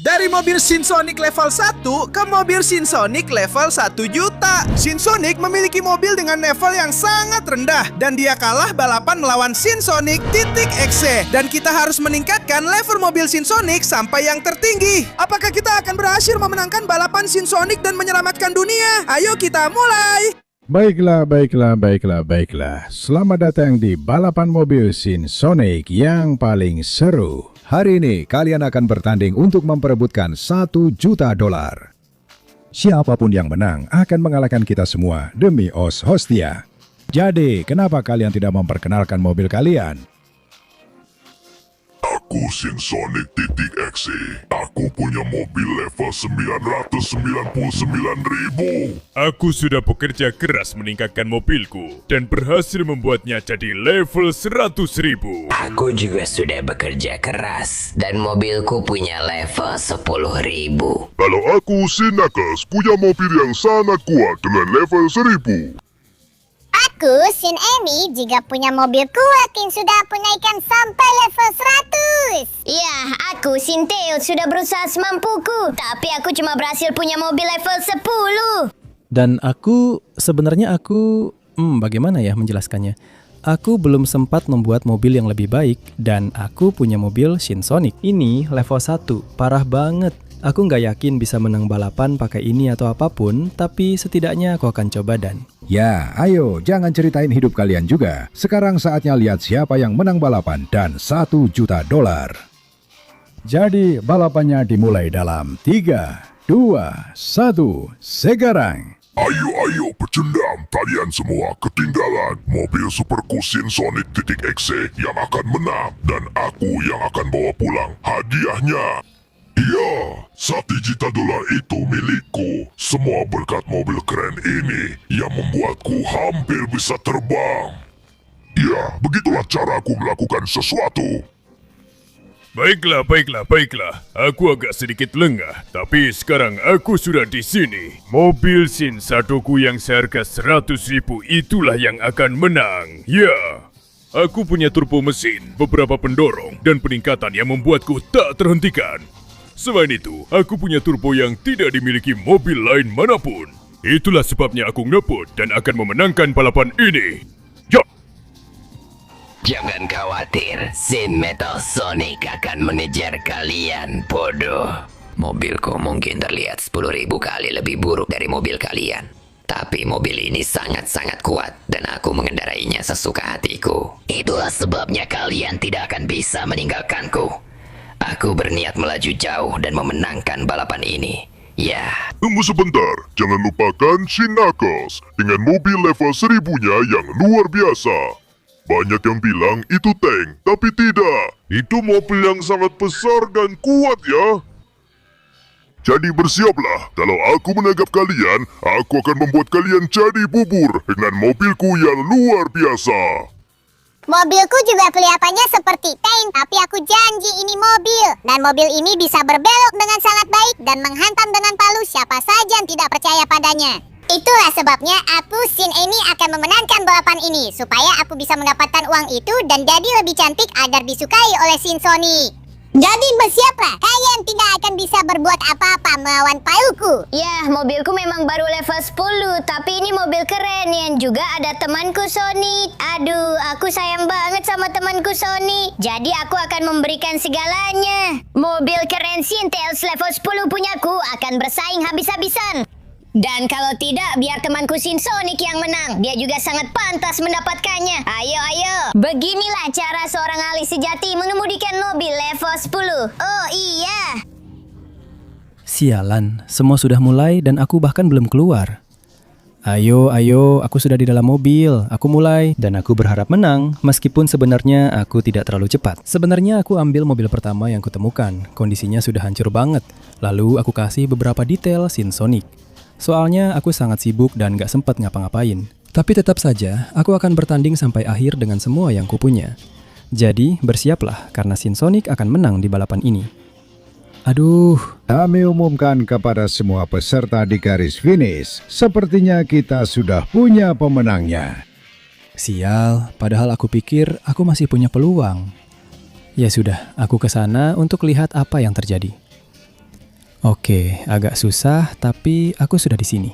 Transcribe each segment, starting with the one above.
Dari mobil Sinsonic level 1 ke mobil Sinsonic level 1 juta. Sinsonic memiliki mobil dengan level yang sangat rendah dan dia kalah balapan melawan Sinsonic .exe. Dan kita harus meningkatkan level mobil Sinsonic sampai yang tertinggi. Apakah kita akan berhasil memenangkan balapan Sinsonic dan menyelamatkan dunia? Ayo kita mulai. Baiklah. Selamat datang di balapan mobil Sinsonic yang paling seru. Hari ini kalian akan bertanding untuk memperebutkan $1 juta. Siapapun yang menang akan mengalahkan kita semua demi Os Hostia. Jadi, kenapa kalian tidak memperkenalkan mobil kalian? Aku Sinsonic.exe. Aku punya mobil level 999.000. Aku sudah bekerja keras meningkatkan mobilku dan berhasil membuatnya jadi level 100.000. Aku juga sudah bekerja keras dan mobilku punya level 10.000. Kalau aku Sinakes punya mobil yang sangat kuat dengan level 1000. Aku, Sin Emi, juga punya mobil kuat yang sudah aku naikkan sampai level 100. Ya, aku, Sin Teo, sudah berusaha semampuku, tapi aku cuma berhasil punya mobil level 10. Dan sebenarnya bagaimana ya menjelaskannya? Aku belum sempat membuat mobil yang lebih baik, dan aku punya mobil Sinsonic. Ini level 1, parah banget. Aku nggak yakin bisa menang balapan pakai ini atau apapun, tapi setidaknya aku akan coba dan... Ya, ayo, jangan ceritain hidup kalian juga. Sekarang saatnya lihat siapa yang menang balapan dan $1 juta. Jadi, balapannya dimulai dalam 3, 2, 1, sekarang. Ayo pecundang, kalian semua ketinggalan. Mobil superku Sinsonic.exe yang akan menang dan aku yang akan bawa pulang hadiahnya. Ya, $1 juta itu milikku. Semua berkat mobil keren ini yang membuatku hampir bisa terbang. Ya, begitulah caraku melakukan sesuatu. Baiklah. Aku agak sedikit lengah, tapi sekarang aku sudah di sini. Mobil Sin satuku yang seharga 100.000 itulah yang akan menang. Ya, aku punya turbo mesin, beberapa pendorong, dan peningkatan yang membuatku tak terhentikan. Selain itu, aku punya turbo yang tidak dimiliki mobil lain manapun. Itulah sebabnya aku ngebut dan akan memenangkan balapan ini. Ya! Jangan khawatir, Sin Metal Sonic akan mengejar kalian, bodoh. Mobilku mungkin terlihat 10.000 kali lebih buruk dari mobil kalian. Tapi mobil ini sangat-sangat kuat dan aku mengendarainya sesuka hatiku. Itulah sebabnya kalian tidak akan bisa meninggalkanku. Aku berniat melaju jauh dan memenangkan balapan ini. Ya. Tunggu sebentar, jangan lupakan Sinakes dengan mobil level 1000-nya yang luar biasa. Banyak yang bilang itu tank, tapi tidak. Itu mobil yang sangat besar dan kuat ya. Jadi bersiaplah, kalau aku menangkap kalian, aku akan membuat kalian jadi bubur dengan mobilku yang luar biasa. Mobilku juga kelihatannya seperti tank, tapi aku janji ini mobil. Dan mobil ini bisa berbelok dengan sangat baik dan menghantam dengan palu siapa saja yang tidak percaya padanya. Itulah sebabnya aku, Sin Emi, akan memenangkan balapan ini, supaya aku bisa mendapatkan uang itu dan jadi lebih cantik agar disukai oleh Sinsonic. Jadi bersiaplah, kalian tidak akan bisa berbuat apa-apa melawan paluku. Ya, mobilku memang baru level 10, tapi ini mobil keren yang juga ada temanku Sonic. Aduh, aku sayang banget sama temanku Sonic. Jadi aku akan memberikan segalanya. Mobil keren Sintails level 10 punyaku akan bersaing habis-habisan. Dan kalau tidak, biar temanku Sinsonic yang menang. Dia juga sangat pantas mendapatkannya. Ayo. Beginilah cara seorang ahli sejati mengemudikan mobil level 10. Oh iya. Sialan, semua sudah mulai dan aku bahkan belum keluar. Ayo, aku sudah di dalam mobil. Aku mulai dan aku berharap menang, meskipun sebenarnya aku tidak terlalu cepat. Sebenarnya aku ambil mobil pertama yang kutemukan. Kondisinya sudah hancur banget. Lalu aku kasih beberapa detail Sinsonic. Soalnya aku sangat sibuk dan gak sempat ngapa-ngapain. Tapi tetap saja, aku akan bertanding sampai akhir dengan semua yang kupunya. Jadi, bersiaplah karena Sinsonic akan menang di balapan ini. Aduh. Kami umumkan kepada semua peserta di garis finish. Sepertinya kita sudah punya pemenangnya. Sial, padahal aku pikir aku masih punya peluang. Ya sudah, aku ke sana untuk lihat apa yang terjadi. Oke, agak susah, tapi aku sudah di sini.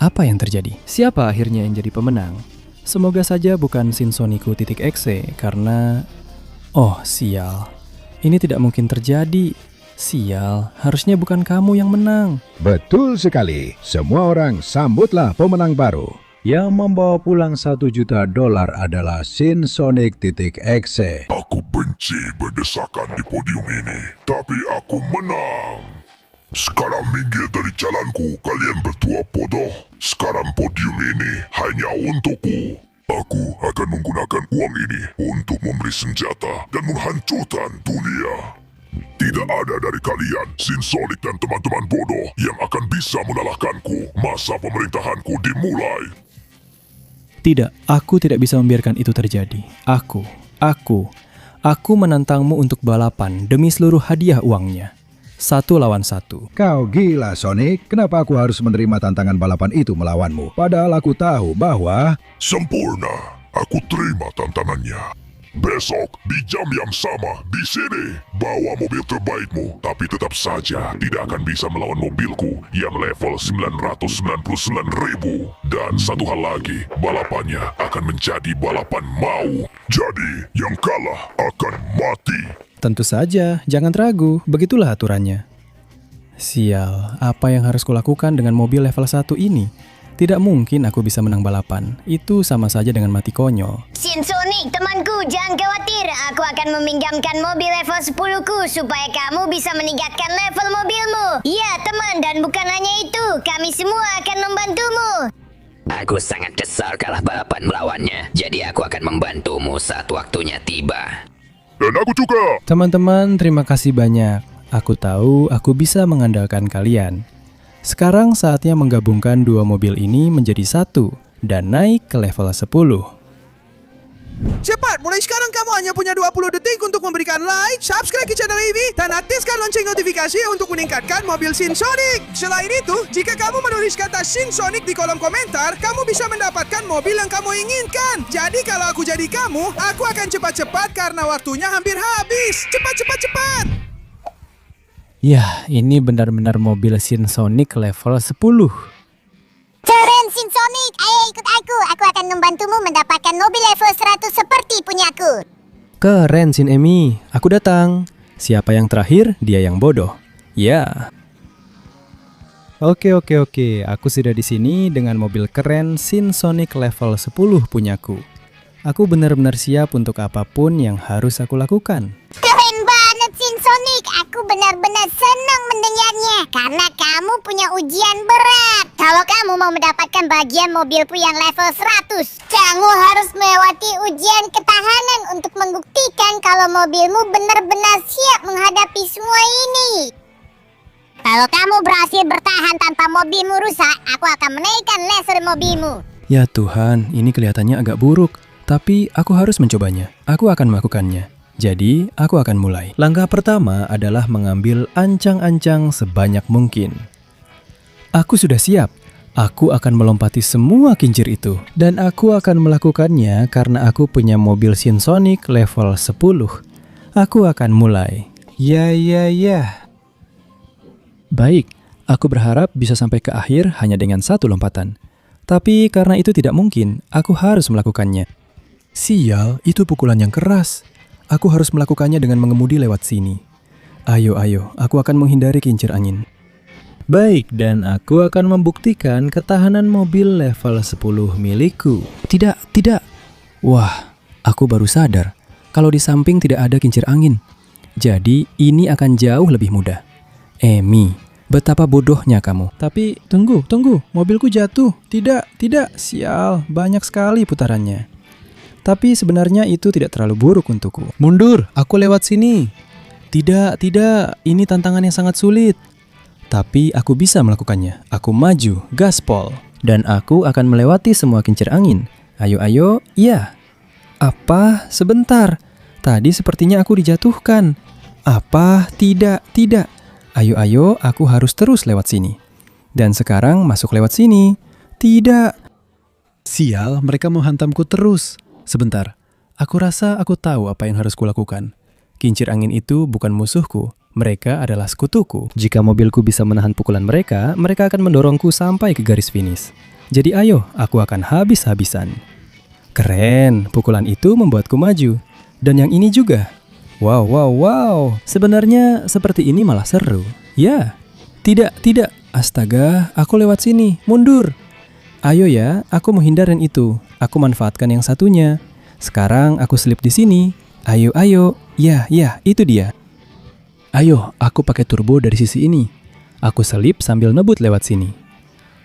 Apa yang terjadi? Siapa akhirnya yang jadi pemenang? Semoga saja bukan Shinsoniku.exe karena... Oh, sial. Ini tidak mungkin terjadi. Sial, harusnya bukan kamu yang menang. Betul sekali. Semua orang sambutlah pemenang baru. Yang membawa pulang $1 juta adalah Shinsonic.exe. Aku benci berdesakan di podium ini, tapi aku menang. Sekarang minggir dari jalanku, kalian berdua bodoh. Sekarang podium ini hanya untukku. Aku akan menggunakan uang ini untuk membeli senjata dan menghancurkan dunia. Tidak ada dari kalian, Shinsonic dan teman-teman bodoh, yang akan bisa mengalahkanku. Masa pemerintahanku dimulai. Tidak, aku tidak bisa membiarkan itu terjadi. Aku menantangmu untuk balapan demi seluruh hadiah uangnya. 1 lawan 1. Kau gila, Sonic. Kenapa aku harus menerima tantangan balapan itu melawanmu? Padahal aku tahu bahwa... Sempurna, aku terima tantangannya. Besok, di jam yang sama, di sini, bawa mobil terbaikmu. Tapi tetap saja tidak akan bisa melawan mobilku yang level 999.000. Dan satu hal lagi, balapannya akan menjadi balapan mau. Jadi, yang kalah akan mati. Tentu saja, jangan ragu, begitulah aturannya. Sial, apa yang harus kulakukan dengan mobil level 1 ini? Tidak mungkin aku bisa menang balapan. Itu sama saja dengan mati konyol. Shinsonic, temanku, jangan khawatir. Aku akan meminjamkan mobil level 10ku supaya kamu bisa meningkatkan level mobilmu. Iya, teman, dan bukan hanya itu. Kami semua akan membantumu. Aku sangat kesal kalah balapan melawannya. Jadi aku akan membantumu saat waktunya tiba. Dan aku juga. Teman-teman, terima kasih banyak. Aku tahu aku bisa mengandalkan kalian. Sekarang saatnya menggabungkan dua mobil ini menjadi satu dan naik ke level 10. Cepat, mulai sekarang kamu hanya punya 20 detik untuk memberikan like, subscribe ke channel ini, dan aktifkan lonceng notifikasi untuk meningkatkan mobil Shinsonic. Selain itu, jika kamu menulis kata Shinsonic di kolom komentar, kamu bisa mendapatkan mobil yang kamu inginkan. Jadi kalau aku jadi kamu, aku akan cepat-cepat karena waktunya hampir habis. Cepat! Yah, ini benar-benar mobil Shinsonic level 10. Keren, Shinsonic. Ayo ikut aku. Aku akan membantumu mendapatkan mobil level 100 seperti punyaku. Keren, Shin Emi. Aku datang. Siapa yang terakhir, dia yang bodoh. Ya. Oke. Aku sudah di sini dengan mobil keren Shinsonic level 10 punyaku. Aku benar-benar siap untuk apapun yang harus aku lakukan. Keren banget, Shinsonic. Aku benar-benar senang mendengarnya karena kamu punya ujian berat. Kalau kamu mau mendapatkan bagian mobilku yang level 100, kamu harus melewati ujian ketahanan untuk membuktikan kalau mobilmu benar-benar siap menghadapi semua ini. Kalau kamu berhasil bertahan tanpa mobilmu rusak, aku akan menaikkan laser mobilmu. Ya Tuhan, ini kelihatannya agak buruk. Tapi aku harus mencobanya. Aku akan melakukannya. Jadi, aku akan mulai. Langkah pertama adalah mengambil ancang-ancang sebanyak mungkin. Aku sudah siap. Aku akan melompati semua kincir itu. Dan aku akan melakukannya karena aku punya mobil Shinsonic level 10. Aku akan mulai. Ya. Baik, aku berharap bisa sampai ke akhir hanya dengan satu lompatan. Tapi karena itu tidak mungkin, aku harus melakukannya. Sial, itu pukulan yang keras. Aku harus melakukannya dengan mengemudi lewat sini. Ayo, aku akan menghindari kincir angin. Baik, dan aku akan membuktikan ketahanan mobil level 10 milikku. Tidak. Wah, aku baru sadar kalau di samping tidak ada kincir angin. Jadi, ini akan jauh lebih mudah. Emi, betapa bodohnya kamu. Tapi, tunggu, mobilku jatuh. Tidak, sial, banyak sekali putarannya. Tapi sebenarnya itu tidak terlalu buruk untukku. Mundur, aku lewat sini. Tidak, ini tantangan yang sangat sulit. Tapi aku bisa melakukannya. Aku maju, gaspol. Dan aku akan melewati semua kincir angin. Ayo, iya. Apa? Sebentar. Tadi sepertinya aku dijatuhkan. Apa? Tidak. Ayo, aku harus terus lewat sini. Dan sekarang masuk lewat sini. Tidak. Sial, mereka menghantamku terus. Sebentar, aku rasa aku tahu apa yang harus kulakukan. Kincir angin itu bukan musuhku, Mereka adalah sekutuku. Jika mobilku bisa menahan pukulan mereka, mereka akan mendorongku sampai ke garis finish. Jadi ayo, aku akan habis-habisan. Keren, pukulan itu membuatku maju. Dan yang ini juga. Wow, wow, wow. Sebenarnya seperti ini malah seru. Ya, tidak. Astaga, aku lewat sini. Mundur. Ayo ya, aku menghindarin itu. Aku manfaatkan yang satunya. Sekarang aku selip di sini. Ayo. Ya, itu dia. Ayo, aku pakai turbo dari sisi ini. Aku selip sambil nebut lewat sini.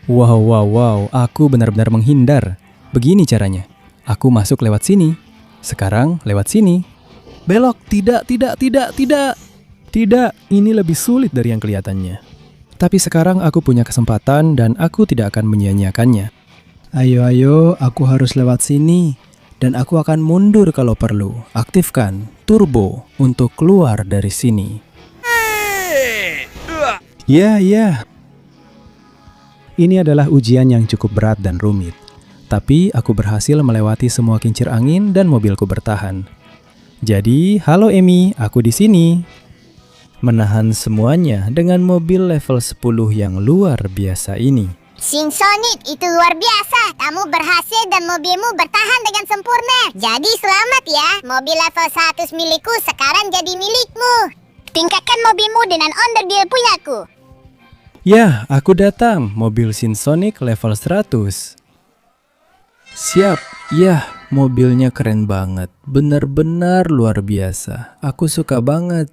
Wow, aku benar-benar menghindar. Begini caranya. Aku masuk lewat sini. Sekarang lewat sini. Belok, tidak. Tidak, ini lebih sulit dari yang kelihatannya. Tapi sekarang aku punya kesempatan dan aku tidak akan menyia-nyiakannya. Ayo, aku harus lewat sini. Dan aku akan mundur kalau perlu. Aktifkan turbo untuk keluar dari sini. Ya. Ini adalah ujian yang cukup berat dan rumit. Tapi aku berhasil melewati semua kincir angin dan mobilku bertahan. Jadi, halo Emi, aku di sini. Menahan semuanya dengan mobil level 10 yang luar biasa ini. Shinsonic, itu luar biasa. Kamu berhasil dan mobilmu bertahan dengan sempurna. Jadi selamat ya. Mobil level 100 milikku sekarang jadi milikmu. Tingkatkan mobilmu dengan underdeal punyaku. Ya, aku datang. Mobil Shinsonic level 100. Siap. Ya, mobilnya keren banget. Benar-benar luar biasa. Aku suka banget.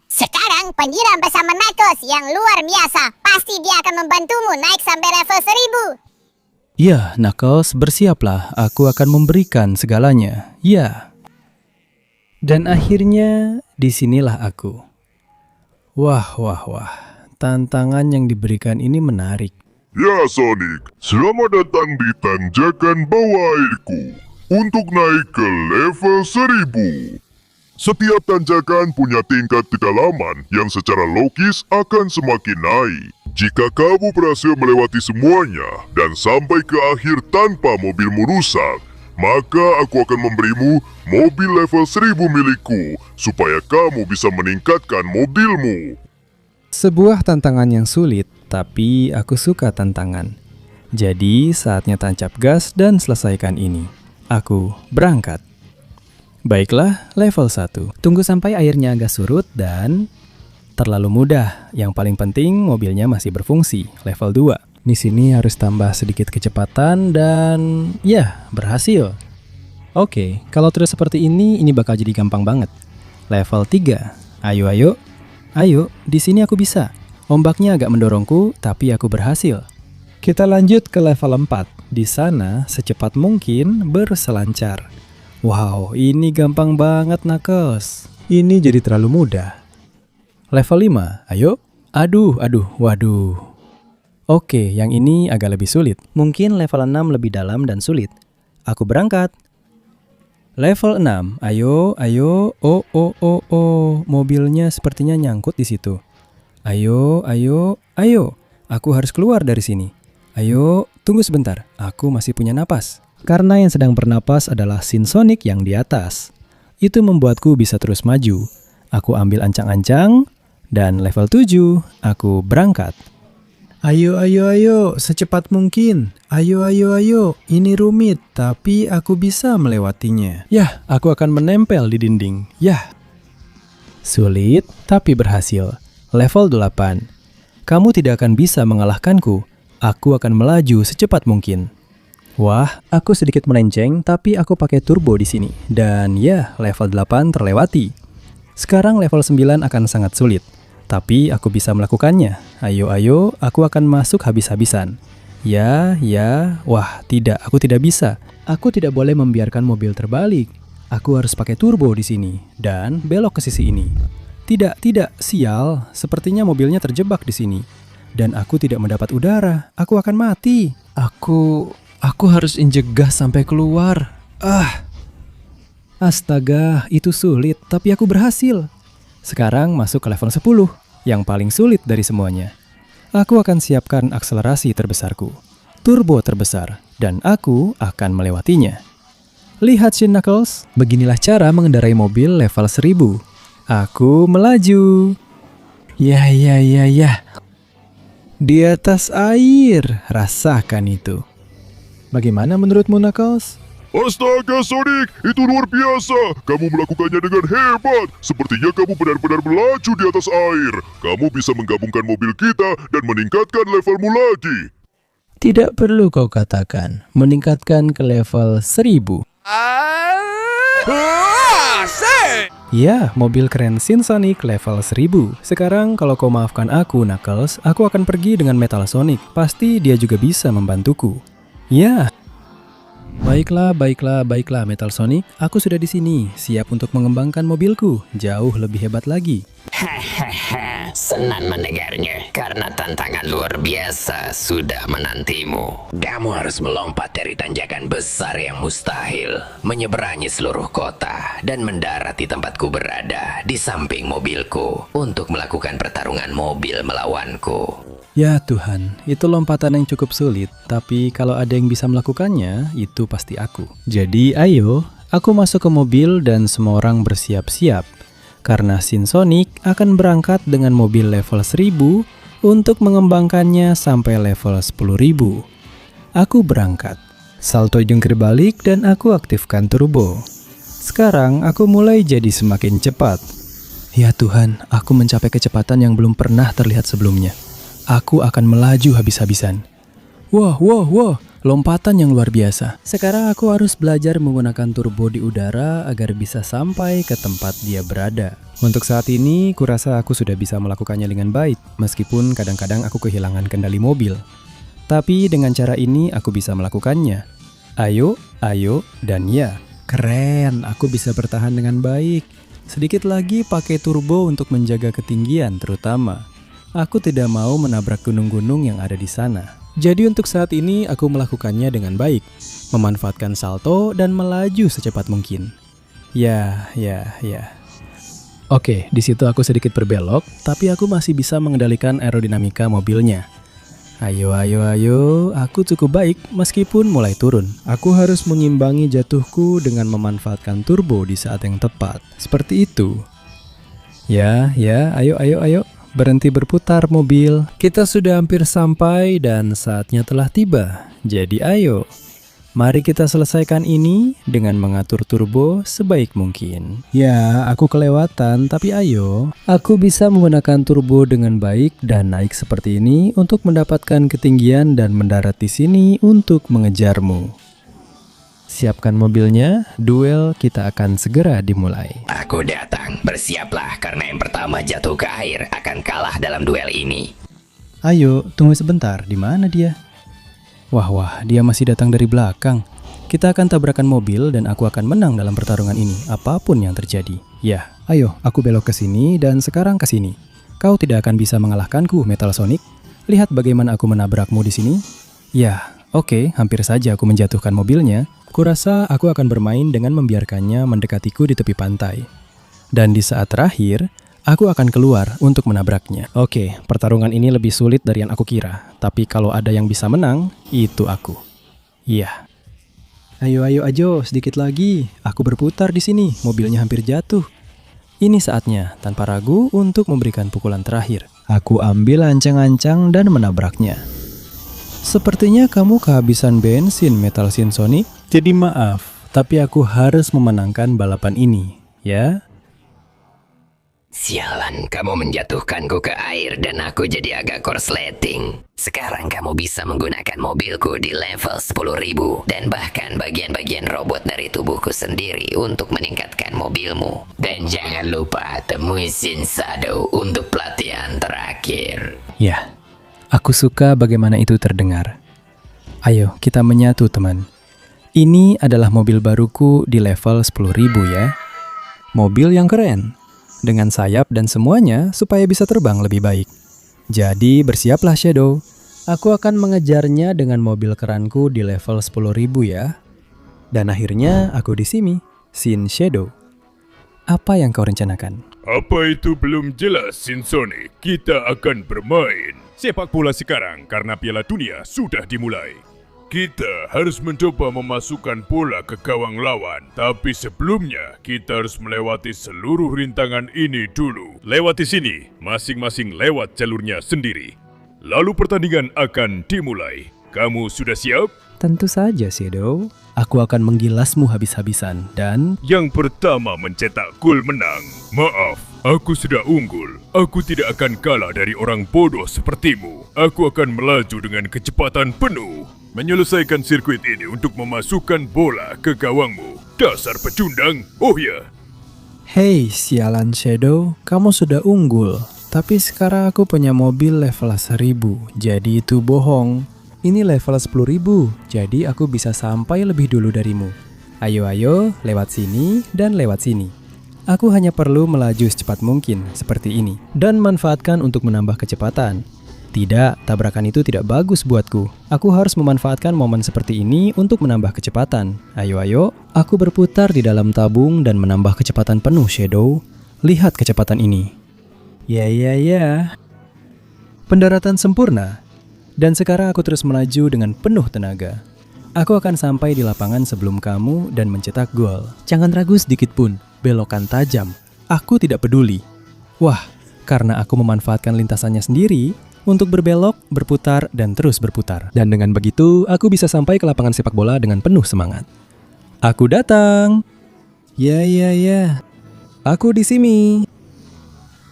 Sekarang penyiram bersama Knuckles yang luar biasa. Pasti dia akan membantumu naik sampai level 1000. Ya, Knuckles, bersiaplah. Aku akan memberikan segalanya. Ya. Dan akhirnya, disinilah aku. Wah. Tantangan yang diberikan ini menarik. Ya Sonic, selamat datang di tanjakan bawah airku untuk naik ke level 1000. Setiap tanjakan punya tingkat kedalaman yang secara logis akan semakin naik. Jika kamu berhasil melewati semuanya dan sampai ke akhir tanpa mobilmu rusak, maka aku akan memberimu mobil level 1000 milikku supaya kamu bisa meningkatkan mobilmu. Sebuah tantangan yang sulit, tapi aku suka tantangan. Jadi saatnya tancap gas dan selesaikan ini. Aku berangkat. Baiklah, level 1. Tunggu sampai airnya agak surut dan... terlalu mudah. Yang paling penting mobilnya masih berfungsi. Level 2. Di sini harus tambah sedikit kecepatan dan... ya, berhasil. Oke, kalau terus seperti ini bakal jadi gampang banget. Level 3. Ayo, di sini aku bisa. Ombaknya agak mendorongku, tapi aku berhasil. Kita lanjut ke level 4. Di sana, secepat mungkin berselancar. Wow, ini gampang banget, Knuckles. Ini jadi terlalu mudah. Level 5, ayo. Waduh. Oke, yang ini agak lebih sulit. Mungkin level 6 lebih dalam dan sulit. Aku berangkat. Level 6, ayo. Oh, mobilnya sepertinya nyangkut di situ. Ayo. Aku harus keluar dari sini. Ayo, tunggu sebentar. Aku masih punya napas. Karena yang sedang bernapas adalah Shinsonic yang di atas. Itu membuatku bisa terus maju. Aku ambil ancang-ancang, dan level 7, aku berangkat. Ayo, secepat mungkin. Ayo. Ini rumit, tapi aku bisa melewatinya. Yah, aku akan menempel di dinding. Yah. Sulit, tapi berhasil. Level 8. Kamu tidak akan bisa mengalahkanku. Aku akan melaju secepat mungkin. Wah, aku sedikit melenceng, tapi aku pakai turbo di sini. Dan ya, level 8 terlewati. Sekarang level 9 akan sangat sulit. Tapi aku bisa melakukannya. Ayo, aku akan masuk habis-habisan. Ya. Wah, tidak, aku tidak bisa. Aku tidak boleh membiarkan mobil terbalik. Aku harus pakai turbo di sini. Dan belok ke sisi ini. Tidak, sial. Sepertinya mobilnya terjebak di sini. Dan aku tidak mendapat udara. Aku akan mati. Aku harus injek gas sampai keluar. Astaga, itu sulit, tapi aku berhasil. Sekarang masuk ke level 10, yang paling sulit dari semuanya. Aku akan siapkan akselerasi terbesarku, turbo terbesar, dan aku akan melewatinya. Lihat Shin Knuckles, beginilah cara mengendarai mobil level 1000. Aku melaju. Ya. Di atas air, rasakan itu. Bagaimana menurutmu, Knuckles? Astaga Sonic, itu luar biasa. Kamu melakukannya dengan hebat. Sepertinya kamu benar-benar melaju di atas air. Kamu bisa menggabungkan mobil kita dan meningkatkan levelmu lagi. Tidak perlu kau katakan, meningkatkan ke level 1000. Ya, mobil keren Sonic level 1000. Sekarang kalau kau maafkan aku, Knuckles, aku akan pergi dengan Metal Sonic. Pasti dia juga bisa membantuku. Ya. Baiklah, Metal Sonic. Aku sudah di sini, siap untuk mengembangkan mobilku. Jauh lebih hebat lagi. Hahaha, senang mendengarnya karena tantangan luar biasa sudah menantimu. Kamu harus melompat dari tanjakan besar yang mustahil, menyeberangi seluruh kota, dan mendarat di tempatku berada di samping mobilku untuk melakukan pertarungan mobil melawanku. Ya Tuhan, itu lompatan yang cukup sulit, tapi kalau ada yang bisa melakukannya, itu pasti aku. Jadi ayo, aku masuk ke mobil dan semua orang bersiap-siap. Karena Sonic akan berangkat dengan mobil level 1000 untuk mengembangkannya sampai level 10.000. Aku berangkat, salto jungkir balik dan aku aktifkan turbo. Sekarang aku mulai jadi semakin cepat. Ya Tuhan, aku mencapai kecepatan yang belum pernah terlihat sebelumnya. Aku akan melaju habis-habisan. Wah, lompatan yang luar biasa. Sekarang aku harus belajar menggunakan turbo di udara agar bisa sampai ke tempat dia berada. Untuk saat ini, kurasa aku sudah bisa melakukannya dengan baik, meskipun kadang-kadang aku kehilangan kendali mobil. Tapi dengan cara ini aku bisa melakukannya. Ayo, dan ya. Keren, aku bisa bertahan dengan baik. Sedikit lagi pakai turbo untuk menjaga ketinggian terutama. Aku tidak mau menabrak gunung-gunung yang ada di sana. Jadi untuk saat ini aku melakukannya dengan baik, memanfaatkan salto dan melaju secepat mungkin. Ya. Oke, di situ aku sedikit berbelok, tapi aku masih bisa mengendalikan aerodinamika mobilnya. Ayo, aku cukup baik meskipun mulai turun. Aku harus mengimbangi jatuhku dengan memanfaatkan turbo di saat yang tepat. Seperti itu. Ya, ayo. Berhenti berputar mobil. Kita sudah hampir sampai dan saatnya telah tiba. Jadi ayo, mari kita selesaikan ini dengan mengatur turbo sebaik mungkin. Ya, aku kelewatan, tapi ayo. Aku bisa menggunakan turbo dengan baik dan naik seperti ini untuk mendapatkan ketinggian dan mendarat di sini untuk mengejarmu. Siapkan mobilnya, duel kita akan segera dimulai. Aku datang, bersiaplah karena yang pertama jatuh ke air akan kalah dalam duel ini. Ayo, tunggu sebentar, di mana dia? Wah, dia masih datang dari belakang. Kita akan tabrakan mobil dan aku akan menang dalam pertarungan ini, apapun yang terjadi. Ya, ayo, aku belok ke sini dan sekarang ke sini. Kau tidak akan bisa mengalahkanku, Metal Sonic. Lihat bagaimana aku menabrakmu di sini. Ya, oke, hampir saja aku menjatuhkan mobilnya. Kurasa aku akan bermain dengan membiarkannya mendekatiku di tepi pantai. Dan di saat terakhir, aku akan keluar untuk menabraknya. Oke, pertarungan ini lebih sulit dari yang aku kira. Tapi kalau ada yang bisa menang, itu aku. Iya. Ayo, sedikit lagi. Aku berputar di sini, mobilnya hampir jatuh. Ini saatnya, tanpa ragu, untuk memberikan pukulan terakhir. Aku ambil ancang-ancang dan menabraknya. Sepertinya kamu kehabisan bensin, Metal Sonic. Jadi maaf, tapi aku harus memenangkan balapan ini, ya? Sialan, kamu menjatuhkanku ke air dan aku jadi agak korsleting. Sekarang kamu bisa menggunakan mobilku di level 10.000 dan bahkan bagian-bagian robot dari tubuhku sendiri untuk meningkatkan mobilmu. Dan jangan lupa temui Shin Shadow untuk pelatihan terakhir. Ya, aku suka bagaimana itu terdengar. Ayo, kita menyatu, teman. Ini adalah mobil baruku di level 10.000 ya. Mobil yang keren, dengan sayap dan semuanya supaya bisa terbang lebih baik. Jadi bersiaplah Shadow. Aku akan mengejarnya dengan mobil keranku di level 10.000 ya. Dan akhirnya aku di sini, Shin Shadow. Apa yang kau rencanakan? Apa itu belum jelas, Sonic. Kita akan bermain sepak bola sekarang karena Piala Dunia sudah dimulai. Kita harus mencoba memasukkan bola ke gawang lawan. Tapi sebelumnya, kita harus melewati seluruh rintangan ini dulu. Lewati sini, masing-masing lewat jalurnya sendiri. Lalu pertandingan akan dimulai. Kamu sudah siap? Tentu saja, Shadow. Aku akan menggilasmu habis-habisan dan... Yang pertama mencetak gol menang. Maaf, aku sudah unggul. Aku tidak akan kalah dari orang bodoh sepertimu. Aku akan melaju dengan kecepatan penuh. Menyelesaikan sirkuit ini untuk memasukkan bola ke gawangmu. Dasar pecundang. Oh ya. Hei, sialan Shadow, kamu sudah unggul. Tapi sekarang aku punya mobil level 1000, jadi itu bohong. Ini level 10.000, jadi aku bisa sampai lebih dulu darimu. Ayo, lewat sini dan lewat sini. Aku hanya perlu melaju secepat mungkin, seperti ini. Dan manfaatkan untuk menambah kecepatan. Tidak, tabrakan itu tidak bagus buatku. Aku harus memanfaatkan momen seperti ini untuk menambah kecepatan. Ayo, aku berputar di dalam tabung dan menambah kecepatan penuh, Shadow. Lihat kecepatan ini. Ya. Pendaratan sempurna. Dan sekarang aku terus melaju dengan penuh tenaga. Aku akan sampai di lapangan sebelum kamu dan mencetak gol. Jangan ragu sedikit pun, belokan tajam. Aku tidak peduli. Wah, karena aku memanfaatkan lintasannya sendiri untuk berbelok, berputar, dan terus berputar. Dan dengan begitu, aku bisa sampai ke lapangan sepak bola dengan penuh semangat. Aku datang. Ya. Aku di sini.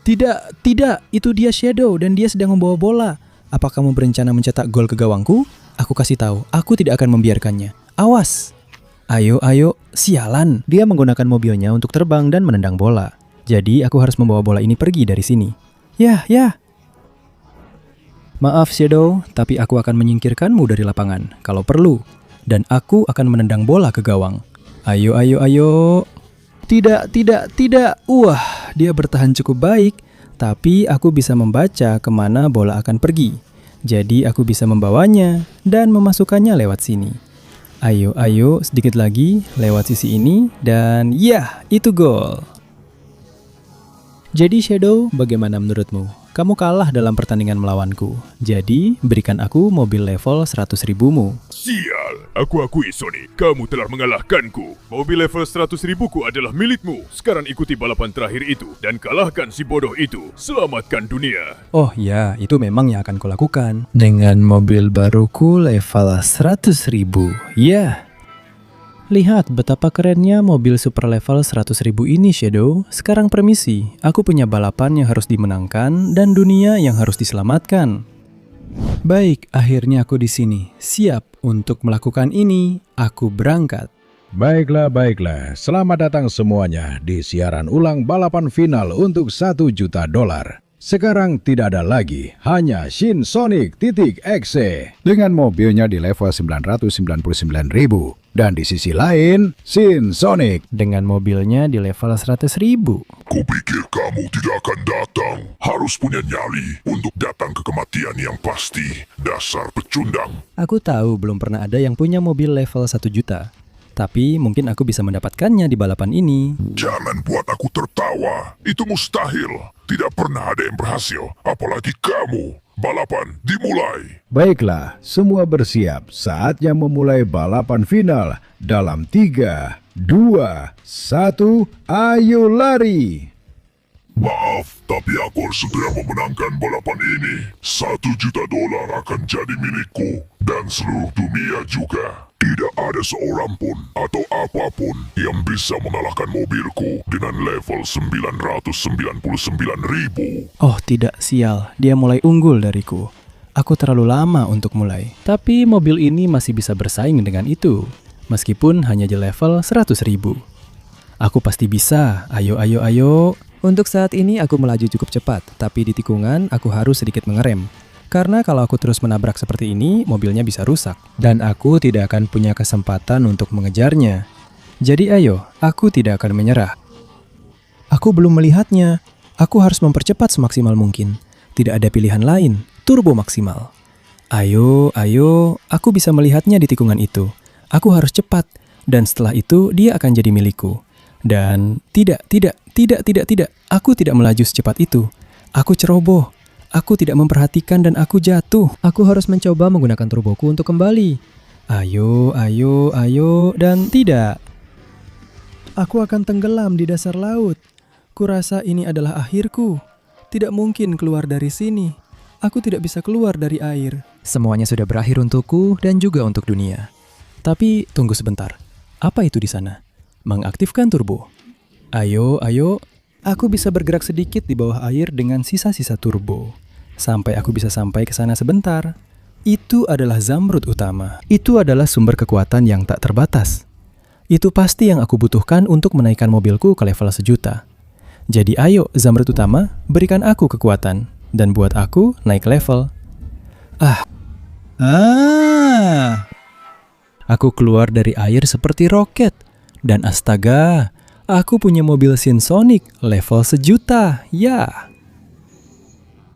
Tidak, itu dia Shadow dan dia sedang membawa bola. Apa kamu berencana mencetak gol ke gawangku? Aku kasih tahu, aku tidak akan membiarkannya. Awas! Ayo, sialan. Dia menggunakan mobilnya untuk terbang dan menendang bola. Jadi aku harus membawa bola ini pergi dari sini. Ya. Maaf Shadow, tapi aku akan menyingkirkanmu dari lapangan kalau perlu. Dan aku akan menendang bola ke gawang. Ayo. Tidak. Wah, dia bertahan cukup baik. Tapi aku bisa membaca kemana bola akan pergi. Jadi aku bisa membawanya dan memasukkannya lewat sini. Ayo, sedikit lagi lewat sisi ini dan ya, itu gol. Jadi Shadow, bagaimana menurutmu? Kamu kalah dalam pertandingan melawanku. Jadi, berikan aku mobil level 100.000-mu. Sial, aku akui Sonic, kamu telah mengalahkanku. Mobil level 100.000-ku adalah milikmu. Sekarang ikuti balapan terakhir itu dan kalahkan si bodoh itu. Selamatkan dunia. Oh ya, itu memang yang akan kulakukan. Dengan mobil baruku level 100.000. Ya. Lihat betapa kerennya mobil super level 100.000 ini, Shadow. Sekarang permisi, aku punya balapan yang harus dimenangkan dan dunia yang harus diselamatkan. Baik, akhirnya aku di sini. Siap untuk melakukan ini. Aku berangkat. Baiklah. Selamat datang semuanya di siaran ulang balapan final untuk $1 juta. Sekarang tidak ada lagi, hanya ShinSonic.exe dengan mobilnya di level 999.000. Dan di sisi lain, ShinSonic dengan mobilnya di level 100.000. Kupikir kamu tidak akan datang. Harus punya nyali untuk datang ke kematian yang pasti. Dasar pecundang. Aku tahu belum pernah ada yang punya mobil level 1 juta. Tapi mungkin aku bisa mendapatkannya di balapan ini. Jangan buat aku tertawa. Itu mustahil. Tidak pernah ada yang berhasil. Apalagi kamu. Balapan dimulai. Baiklah, semua bersiap. Saatnya memulai balapan final. Dalam 3, 2, 1, ayo lari. Maaf, tapi aku harus segera memenangkan balapan ini. $1 juta akan jadi milikku. Dan seluruh dunia juga. Tidak ada seorang pun atau apapun yang bisa mengalahkan mobilku dengan level 999.000. Oh tidak, sial. Dia mulai unggul dariku. Aku terlalu lama untuk mulai. Tapi mobil ini masih bisa bersaing dengan itu. Meskipun hanya di level 100.000. Aku pasti bisa. Ayo. Untuk saat ini aku melaju cukup cepat. Tapi di tikungan aku harus sedikit mengerem. Karena kalau aku terus menabrak seperti ini, mobilnya bisa rusak. Dan aku tidak akan punya kesempatan untuk mengejarnya. Jadi ayo, aku tidak akan menyerah. Aku belum melihatnya. Aku harus mempercepat semaksimal mungkin. Tidak ada pilihan lain. Turbo maksimal. Ayo, aku bisa melihatnya di tikungan itu. Aku harus cepat. Dan setelah itu, dia akan jadi milikku. Dan tidak. Aku tidak melaju secepat itu. Aku ceroboh. Aku tidak memperhatikan dan aku jatuh. Aku harus mencoba menggunakan turboku untuk kembali. Ayo, ayo, ayo, dan tidak. Aku akan tenggelam di dasar laut. Kurasa ini adalah akhirku. Tidak mungkin keluar dari sini. Aku tidak bisa keluar dari air. Semuanya sudah berakhir untukku dan juga untuk dunia. Tapi tunggu sebentar. Apa itu di sana? Mengaktifkan turbo. Ayo, ayo. Aku bisa bergerak sedikit di bawah air dengan sisa-sisa turbo. Sampai aku bisa sampai ke sana sebentar. Itu adalah zamrud utama. Itu adalah sumber kekuatan yang tak terbatas. Itu pasti yang aku butuhkan untuk menaikkan mobilku ke level 1 juta. Jadi ayo, zamrud utama, berikan aku kekuatan. Dan buat aku naik level. Aku keluar dari air seperti roket. Dan astaga, aku punya mobil Sinsonic level 1 juta. Ya.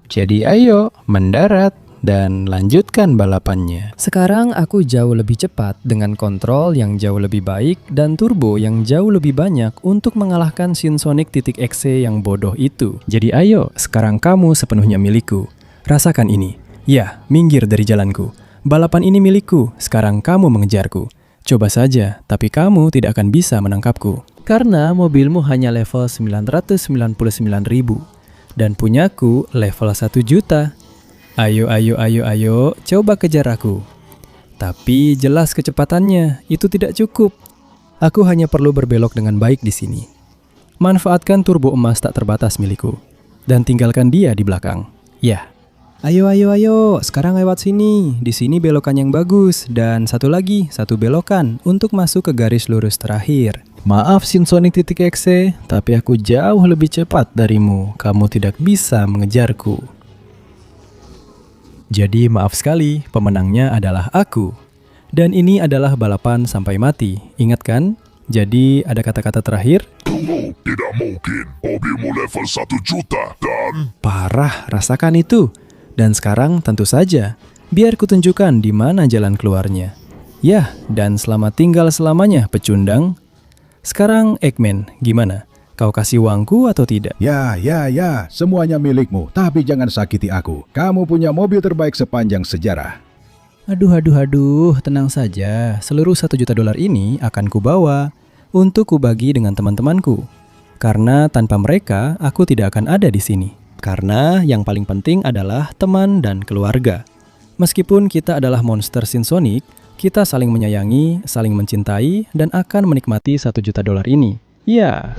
Jadi ayo, mendarat. Dan lanjutkan balapannya. Sekarang aku jauh lebih cepat dengan kontrol yang jauh lebih baik dan turbo yang jauh lebih banyak untuk mengalahkan Sinsonic .exe yang bodoh itu. Jadi ayo, sekarang kamu sepenuhnya milikku. Rasakan ini. Ya, minggir dari jalanku. Balapan ini milikku, sekarang kamu mengejarku. Coba saja, tapi kamu tidak akan bisa menangkapku. Karena mobilmu hanya level 999.000 dan punyaku level 1 juta. Ayo, ayo, ayo, ayo, coba kejar aku. Tapi jelas kecepatannya, itu tidak cukup. Aku hanya perlu berbelok dengan baik di sini. Manfaatkan turbo emas tak terbatas milikku. Dan tinggalkan dia di belakang. Ya. Ayo, ayo, ayo, sekarang lewat sini. Di sini belokan yang bagus. Dan satu lagi, satu belokan untuk masuk ke garis lurus terakhir. Maaf Sinsonic .exe, tapi aku jauh lebih cepat darimu. Kamu tidak bisa mengejarku. Jadi maaf sekali, pemenangnya adalah aku. Dan ini adalah balapan sampai mati, ingat kan? Jadi ada kata-kata terakhir? Tunggu, tidak mungkin. Mobilmu level 1 juta dan... Parah, rasakan itu. Dan sekarang tentu saja, biar kutunjukkan di mana jalan keluarnya. Yah, dan selamat tinggal selamanya, pecundang. Sekarang Eggman, gimana? Kau kasih uangku atau tidak? Ya, semuanya milikmu, tapi jangan sakiti aku. Kamu punya mobil terbaik sepanjang sejarah. Aduh, tenang saja. Seluruh $1 juta ini akan kubawa untuk kubagi dengan teman-temanku. Karena tanpa mereka, aku tidak akan ada di sini. Karena yang paling penting adalah teman dan keluarga. Meskipun kita adalah monster Sinsonic, kita saling menyayangi, saling mencintai, dan akan menikmati $1 juta ini. Ya.